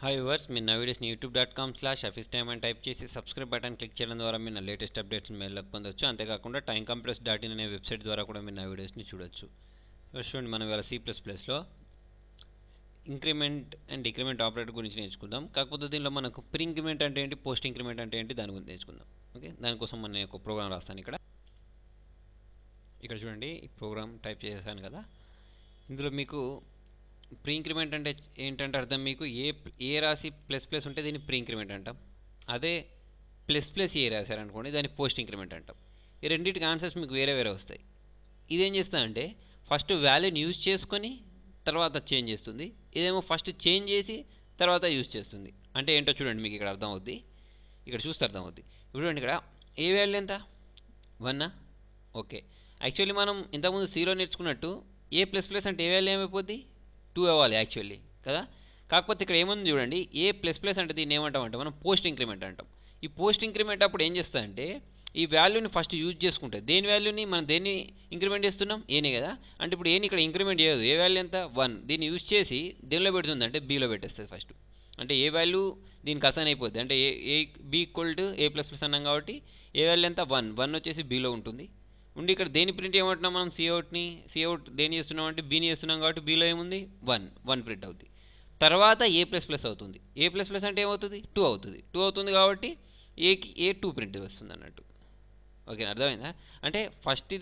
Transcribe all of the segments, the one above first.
Hi viewers, మీరు నా వీడియోస్ని youtube.com/officetime అని టైప్ చేసి సబ్స్క్రైబ్ బటన్ క్లిక్ చేయడం ద్వారా మీరు నా లేటెస్ట్ అప్డేట్స్ని మెయిల్లోకి పొందొచ్చు. అంతేకాకుండా timecompress.in అనే వెబ్సైట్ ద్వారా కూడా మీరు నా వీడియోస్ని చూడొచ్చు. చూడండి, మనం ఇవాళ C++లో ఇంక్రిమెంట్ అండ్ డిక్రిమెంట్ ఆపరేటర్ గురించి నేర్చుకుందాం. కాకపోతే దీనిలో మనకు ప్రీ ఇంక్రిమెంట్ అంటే ఏంటి, పోస్ట్ ఇంక్రిమెంట్ అంటే ఏంటి, దాని గురించి నేర్చుకుందాం. ఓకే, దానికోసం నేను ఒక ప్రోగ్రామ్ రాస్తాను. ఇక్కడ చూడండి, ఈ ప్రోగ్రామ్ టైప్ చేశాను కదా. ఇందులో మీకు ప్రీ ఇంక్రిమెంట్ అంటే ఏంటంటే అర్థం, మీకు ఏ రాసి ప్లస్ ప్లస్ ఉంటే దీన్ని ప్రీ ఇంక్రిమెంట్ అంటాం. అదే ప్లస్ ప్లస్ ఏ రాశారనుకోండి, దాన్ని పోస్ట్ ఇంక్రిమెంట్ అంటాం. ఈ రెండింటికి ఆన్సర్స్ మీకు వేరే వేరే వస్తాయి. ఇదేం చేస్తుందంటే ఫస్ట్ వాల్యూని యూజ్ చేసుకొని తర్వాత చేంజ్ చేస్తుంది. ఇదేమో ఫస్ట్ చేంజ్ చేసి తర్వాత యూజ్ చేస్తుంది. అంటే ఏంటో చూడండి, మీకు ఇక్కడ అర్థమవుద్ది. ఇక్కడ చూస్తే అర్థమవుద్ది. ఇప్పుడు చూడండి, ఇక్కడ ఏ వాల్యూ ఎంత, 1. ఓకే, యాక్చువల్లీ మనం ఇంతకుముందు సిలో నేర్చుకున్నట్టు ఏ ప్లస్ ప్లస్ అంటే ఏ వాల్యూ ఏమైపోద్ది, 2 అవ్వాలి యాక్చువల్లీ కదా. కాకపోతే ఇక్కడ ఏముంది చూడండి, ఏ ప్లస్ ప్లస్ అంటే దీన్ని ఏమంటాం అంటే మనం పోస్ట్ ఇంక్రిమెంట్ అంటాం. ఈ పోస్ట్ ఇంక్రిమెంట్ అప్పుడు ఏం చేస్తామంటే ఈ వాల్యూని ఫస్ట్ యూజ్ చేసుకుంటే, దేని వాల్యూని మనం దేన్ని ఇంక్రిమెంట్ చేస్తున్నాం, ఏనే కదా. అంటే ఇప్పుడు ఏని ఇక్కడ ఇంక్రిమెంట్ చేయదు, ఏ వాల్యూ ఎంత 1, దీన్ని యూజ్ చేసి దేనిలో పెడుతుంది అంటే బీలో పెట్టేస్తుంది ఫస్ట్. అంటే ఏ వాల్యూ దీనికి అసైన్ అయిపోద్ది. అంటే A B equal to A plus plus అన్నాం కాబట్టి ఏ వాల్యూ ఎంత 1 వచ్చేసి బీలో ఉంటుంది. ఉండి ఇక్కడ దేని ప్రింట్ ఏమంటున్నాం మనం, సిఅవుట్ దేని చేస్తున్నాం అంటే బీని చేస్తున్నాం కాబట్టి బీలో ఏముంది 1 ప్రింట్ అవుతుంది. తర్వాత ఏ ప్లస్ ప్లస్ అవుతుంది. ఏ ప్లస్ ప్లస్ అంటే ఏమవుతుంది, 2 అవుతుంది. 2 అవుతుంది కాబట్టి ఏ 2 ప్రింట్ వస్తుంది అన్నట్టు. ఓకే, అర్థమైందా. అంటే ఫస్ట్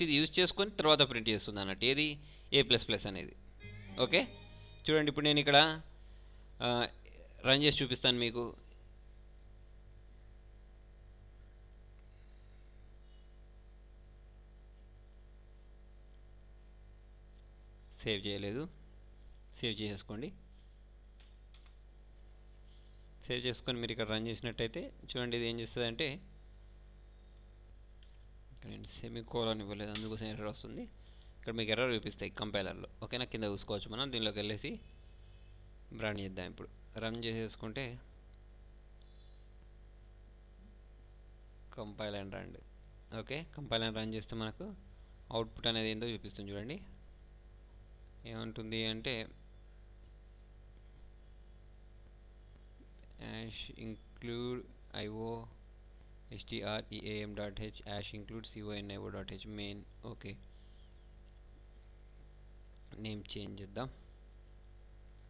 ఇది యూజ్ చేసుకొని తర్వాత ప్రింట్ చేస్తుంది అన్నట్టు, ఏది ఏ ప్లస్ ప్లస్ అనేది. ఓకే, చూడండి, ఇప్పుడు నేను ఇక్కడ రన్ చేసి చూపిస్తాను మీకు. సేవ్ చేయలేదు, సేవ్ చేసేసుకోండి. సేవ్ చేసుకొని మీరు ఇక్కడ రన్ చేసినట్టయితే చూడండి, ఇది ఏం చేస్తుంది అంటే ఇక్కడ నేను సెమీకోలన్ ఇవ్వలేదు, అందుకోసం ఎర్రర్ వస్తుంది. ఇక్కడ మీకు ఎర్రర్ చూపిస్తాయి కంపైలర్లో. ఓకేనా, కింద చూసుకోవచ్చు. మనం దీనిలోకి వెళ్ళేసి రన్ చేద్దాం. ఇప్పుడు రన్ చేసేసుకుంటే compile and run. Okay, compile and run చేస్తే మనకు అవుట్పుట్ అనేది ఏందో చూపిస్తుంది. చూడండి ఏమంటుంది అంటే ash include IO stream.h ash include conio.h main. Okay, name change చేద్దాం.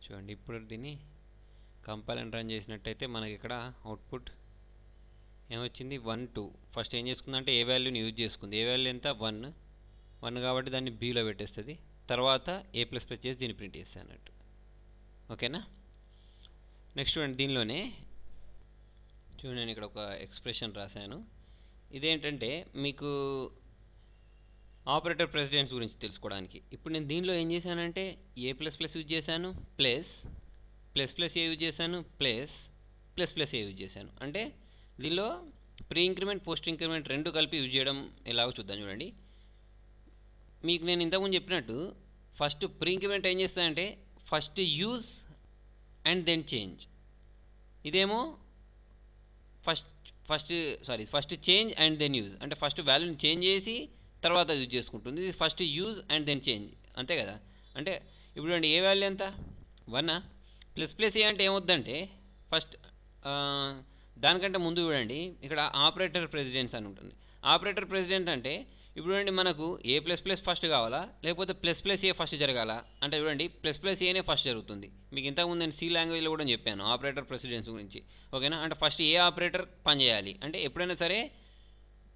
చూడండి, ఇప్పుడు దీన్ని కంపైల్ అండ్ రన్ చేసినట్టయితే మనకి ఇక్కడ అవుట్పుట్ ఏమొచ్చింది, 1 2. ఫస్ట్ ఏం చేసుకుందంటే ఏ వాల్యూని యూజ్ చేసుకుంది. ఏ వాల్యూ ఎంత 1 కాబట్టి దాన్ని బీలో పెట్టేస్తుంది. తర్వాత ఏ ప్లస్ ప్లస్ చేసి దీన్ని ప్రింట్ చేస్తాను అన్నట్టు. ఓకేనా, నెక్స్ట్ చూడండి, దీనిలోనే చూడండి నేను ఇక్కడ ఒక ఎక్స్ప్రెషన్ రాశాను. ఇదేంటంటే మీకు ఆపరేటర్ ప్రెసిడెంట్స్ గురించి తెలుసుకోవడానికి. ఇప్పుడు నేను దీనిలో ఏం చేశానంటే ఏ ప్లస్ ప్లస్ యూజ్ చేశాను, ప్లస్ ప్లస్ ఏ యూజ్ చేశాను, ప్లస్ ఏ యూజ్ చేశాను. అంటే దీనిలో ప్రీ ఇంక్రిమెంట్ పోస్ట్ ఇంక్రిమెంట్ రెండు కలిపి యూజ్ చేయడం ఎలాగో చూద్దాం. చూడండి, మీకు నేను ఇంతకుముందు చెప్పినట్టు ఫస్ట్ ప్రీ ఇంక్రిమెంట్ ఏం చేస్తానంటే first use and then change. ఇదేమో first change and then use, అంటే ఫస్ట్ వాల్యూని చేంజ్ చేసి తర్వాత యూజ్ చేసుకుంటుంది. ఇది first use and then change, అంతే కదా. అంటే ఇప్పుడు చూడండి, ఏ వాల్యూ ఎంత 1. ప్లస్ ఏ అంటే ఏమవుద్దంటే ఫస్ట్ దానికంటే ముందు చూడండి, ఇక్కడ ఆపరేటర్ ప్రెసిడెంట్స్ అని ఉంటుంది. ఆపరేటర్ ప్రెసిడెంట్ అంటే ఇప్పుడు చూడండి, మనకు ఏ ప్లస్ ప్లస్ ఫస్ట్ కావాలా లేకపోతే ప్లస్ ఏ ఫస్ట్ జరగాల అంటే చూడండి ప్లస్ ఏనే ఫస్ట్ జరుగుతుంది. మీకు ఇంతకుముందు నేను సి లాంగ్వేజ్లో కూడా చెప్పాను ఆపరేటర్ ప్రెసిడెంట్స్ గురించి. ఓకేనా, అంటే ఫస్ట్ ఏ ఆపరేటర్ పనిచేయాలి అంటే ఎప్పుడైనా సరే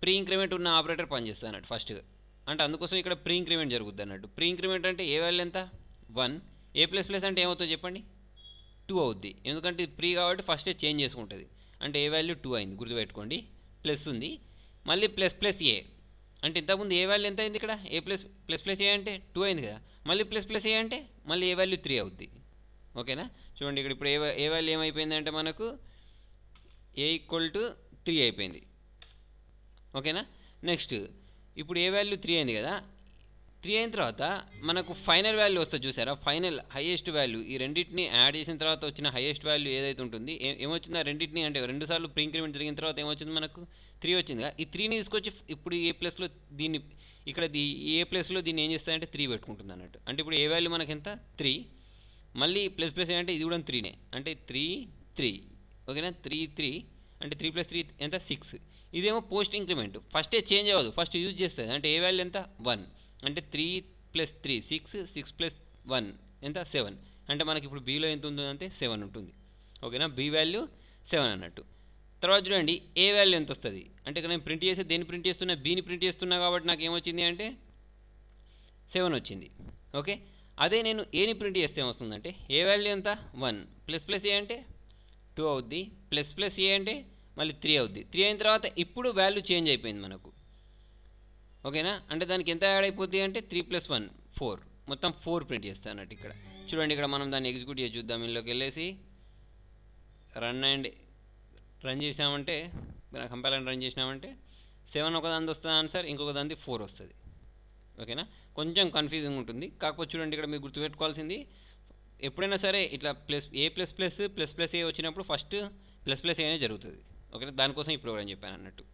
ప్రీ ఇంక్రిమెంట్ ఉన్న ఆపరేటర్ పనిచేస్తుంది అన్నట్టు ఫస్ట్గా. అంటే అందుకోసం ఇక్కడ ప్రీ ఇంక్రిమెంట్ జరుగుద్ది అన్నట్టు. ప్రీ ఇంక్రిమెంట్ అంటే ఏ వాల్యూ ఎంత 1, ఏ ప్లస్ అంటే ఏమవుతుందో చెప్పండి 2 అవుద్ది. ఎందుకంటే ఇది ప్రీ కాబట్టి ఫస్టే చేంజ్ చేసుకుంటుంది. అంటే ఏ వాల్యూ 2 అయింది, గుర్తుపెట్టుకోండి. ప్లస్ ఉంది, మళ్ళీ ప్లస్ ఏ అంటే ఇంతకుముందు ఏ వాల్యూ ఎంత అయింది, ఇక్కడ ఏ ప్లస్ ఏ అంటే 2 అయింది కదా. మళ్ళీ ప్లస్ ఏ అంటే మళ్ళీ ఏ వాల్యూ 3 అవుద్ది. ఓకేనా, చూడండి ఇక్కడ ఇప్పుడు ఏ వాల్యూ ఏమైపోయింది అంటే మనకు ఏ ఈక్వల్ టు 3 అయిపోయింది. ఓకేనా, నెక్స్ట్ ఇప్పుడు ఏ వాల్యూ 3 అయింది కదా. 3 అయిన తర్వాత మనకు ఫైనల్ వాల్యూ వస్తుంది చూసారా, ఫైనల్ హైయెస్ట్ వాల్యూ. ఈ రెండింటిని యాడ్ చేసిన తర్వాత వచ్చిన హైయెస్ట్ వాల్యూ ఏదైతే ఉంటుంది, ఏమొచ్చింది ఆ రెండింటిని అంటే 2 సార్లు ప్రీ ఇంక్రిమెంట్ జరిగిన తర్వాత ఏమొచ్చింది మనకు 3 వచ్చింది కదా. ఈ 3ని తీసుకొచ్చి ఇప్పుడు ఏ ప్లస్లో దీన్ని ఇక్కడ ఏ ప్లస్లో దీన్ని ఏం చేస్తారంటే 3 పెట్టుకుంటుంది అన్నట్టు. అంటే ఇప్పుడు ఏ వాల్యూ మనకి ఎంత 3, మళ్ళీ ప్లస్ ప్లస్ ఏ అంటే ఇది కూడా 3నే, అంటే 3 3, ఓకేనా. 3 3 అంటే 3 + 3 ఎంత 6. ఇదేమో పోస్ట్ ఇంక్రిమెంట్, ఫస్టే చేంజ్ అవ్వదు, ఫస్ట్ యూజ్ చేస్తుంది. అంటే ఏ వాల్యూ ఎంత 1, అంటే 3 + 3 6, 6 + 1 ఎంత 7. అంటే మనకి ఇప్పుడు బీలో ఎంత ఉంటుందంటే 7 ఉంటుంది, ఓకేనా. బి వాల్యూ 7 అన్నట్టు. తర్వాత చూడండి ఏ వాల్యూ ఎంత వస్తుంది అంటే ఇక్కడ నేను ప్రింట్ చేసి దేన్ని ప్రింట్ చేస్తున్నా, బీని ప్రింట్ చేస్తున్నా కాబట్టి నాకు ఏమొచ్చింది అంటే 7 వచ్చింది, ఓకే. అదే నేను ఏని ప్రింట్ చేస్తే ఏమొస్తుందంటే ఏ వాల్యూ ఎంత 1 ++ ఏ అంటే 2 అవుద్ది, ++ ఏ అంటే మళ్ళీ 3 అవుద్ది. 3 అయిన తర్వాత ఇప్పుడు వాల్యూ చేంజ్ అయిపోయింది మనకు, ఓకేనా. అంటే దానికి ఎంత యాడ్ అయిపోద్ది అంటే 3 + 1 4, మొత్తం 4 ప్రింట్ చేస్తాను అన్నట్టు. ఇక్కడ చూడండి, ఇక్కడ మనం దాన్ని ఎగ్జిక్యూట్ చేసి చూద్దాం. ఇందులోకి వెళ్ళేసి రన్ చేసామంటే, కంపైల్ అండ్ రన్ చేసినామంటే 7 ఒక దాని వస్తుంది ఆన్సర్, ఇంకొక దాని 4 వస్తుంది, ఓకేనా. కొంచెం కన్ఫ్యూజింగ్ ఉంటుంది, కాకపోతే చూడండి ఇక్కడ మీరు గుర్తుపెట్టుకోవాల్సింది ఎప్పుడైనా సరే ఇట్లా ఏ+++++ ఏ వచ్చినప్పుడు ఫస్ట్ ++ ఏ అనే జరుగుతుంది, ఓకేనా. దానికోసం ఈ ప్రోగ్రామ్ చెప్పాను అన్నట్టు.